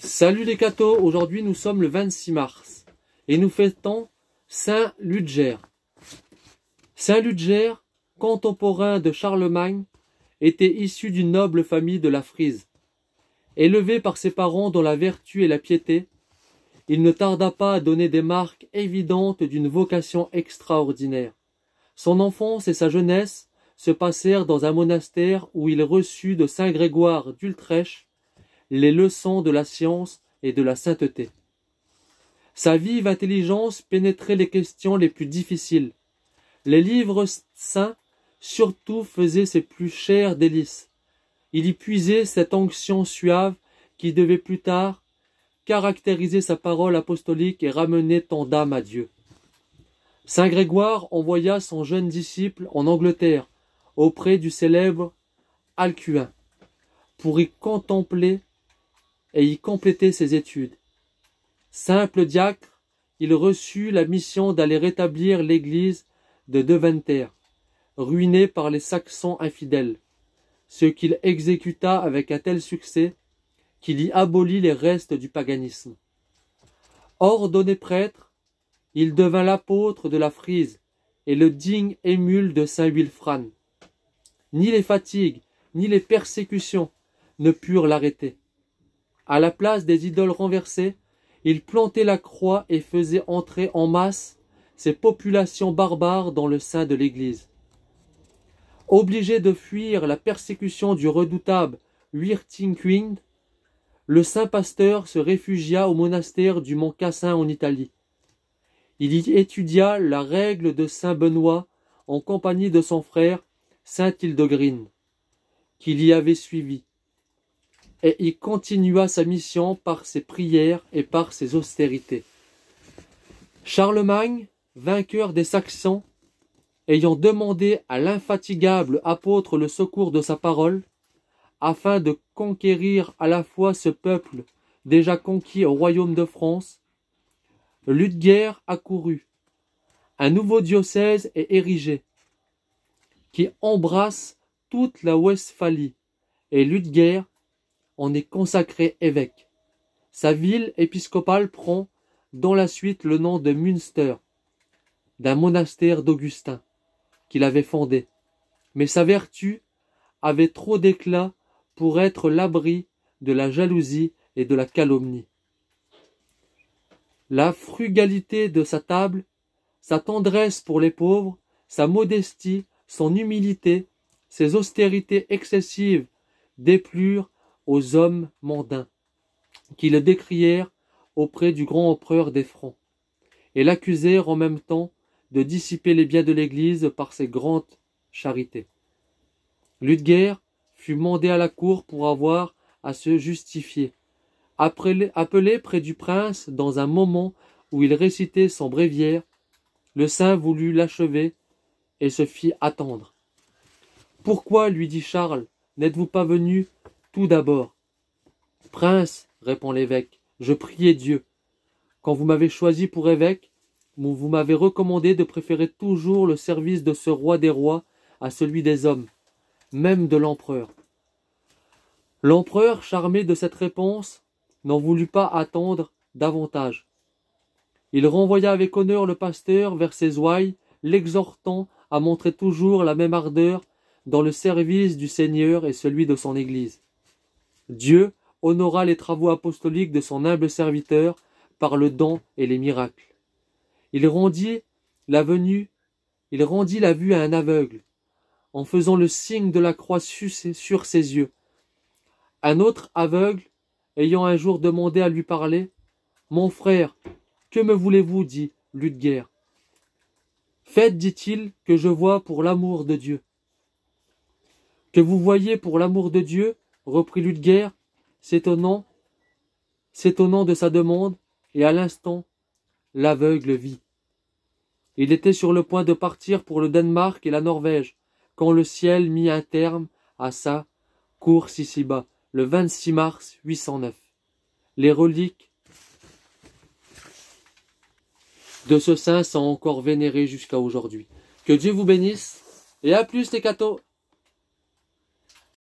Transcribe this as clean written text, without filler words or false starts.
Salut les cathos, aujourd'hui nous sommes le 26 mars et nous fêtons Saint Ludger. Saint Ludger, contemporain de Charlemagne, était issu d'une noble famille de la Frise. Élevé par ses parents dans la vertu et la piété, il ne tarda pas à donner des marques évidentes d'une vocation extraordinaire. Son enfance et sa jeunesse se passèrent dans un monastère où il reçut de saint Grégoire d'Utrecht les leçons de la science et de la sainteté. Sa vive intelligence pénétrait les questions les plus difficiles. Les livres saints surtout faisaient ses plus chères délices. Il y puisait cette onction suave qui devait plus tard caractériser sa parole apostolique et ramener tant d'âmes à Dieu. Saint Grégoire envoya son jeune disciple en Angleterre auprès du célèbre Alcuin pour y contempler et y compléter ses études. Simple diacre, il reçut la mission d'aller rétablir l'église de Deventer, ruinée par les Saxons infidèles, ce qu'il exécuta avec un tel succès qu'il y abolit les restes du paganisme. Ordonné prêtre, il devint l'apôtre de la Frise et le digne émule de saint Wilfran. Ni les fatigues, ni les persécutions ne purent l'arrêter. À la place des idoles renversées, il plantait la croix et faisait entrer en masse ces populations barbares dans le sein de l'Église. Obligé de fuir la persécution du redoutable Wyrtinquind, le saint pasteur se réfugia au monastère du Mont Cassin en Italie. Il y étudia la règle de saint Benoît en compagnie de son frère saint Hildegrine, qu'il y avait suivi, et il continua sa mission par ses prières et par ses austérités. Charlemagne, vainqueur des Saxons, ayant demandé à l'infatigable apôtre le secours de sa parole, afin de conquérir à la fois ce peuple déjà conquis au royaume de France, Ludger accourut. Un nouveau diocèse est érigé, qui embrasse toute la Westphalie, et Ludger en est consacré évêque. Sa ville épiscopale prend dans la suite le nom de Münster, d'un monastère d'Augustin qu'il avait fondé. Mais sa vertu avait trop d'éclat pour être l'abri de la jalousie et de la calomnie. La frugalité de sa table, sa tendresse pour les pauvres, sa modestie, son humilité, ses austérités excessives déplurent aux hommes mondains, qui le décrièrent auprès du grand empereur des Francs, et l'accusèrent en même temps de dissiper les biens de l'Église par ses grandes charités. Ludger fut mandé à la cour pour avoir à se justifier. Appelé près du prince dans un moment où il récitait son bréviaire, le saint voulut l'achever et se fit attendre. « Pourquoi, lui dit Charles, n'êtes-vous pas venu tout d'abord ? » « Prince, répond l'évêque, je priais Dieu. Quand vous m'avez choisi pour évêque, vous m'avez recommandé de préférer toujours le service de ce roi des rois à celui des hommes, même de l'empereur. » L'empereur, charmé de cette réponse, n'en voulut pas attendre davantage. Il renvoya avec honneur le pasteur vers ses ouailles, l'exhortant à montrer toujours la même ardeur dans le service du Seigneur et celui de son Église. Dieu honora les travaux apostoliques de son humble serviteur par le don et les miracles. Il rendit la vue à un aveugle, en faisant le signe de la croix sur ses yeux. Un autre aveugle, ayant un jour demandé à lui parler, « Mon frère, que me voulez-vous » dit Ludger. « Faites, dit-il, que je vois pour l'amour de Dieu. » « Que vous voyez pour l'amour de Dieu » reprit Ludger, s'étonnant de sa demande, et à l'instant, l'aveugle vit. Il était sur le point de partir pour le Danemark et la Norvège, quand le ciel mit un terme à sa course ici-bas, le 26 mars 809. Les reliques de ce saint sont encore vénérées jusqu'à aujourd'hui. Que Dieu vous bénisse, et à plus les cathos!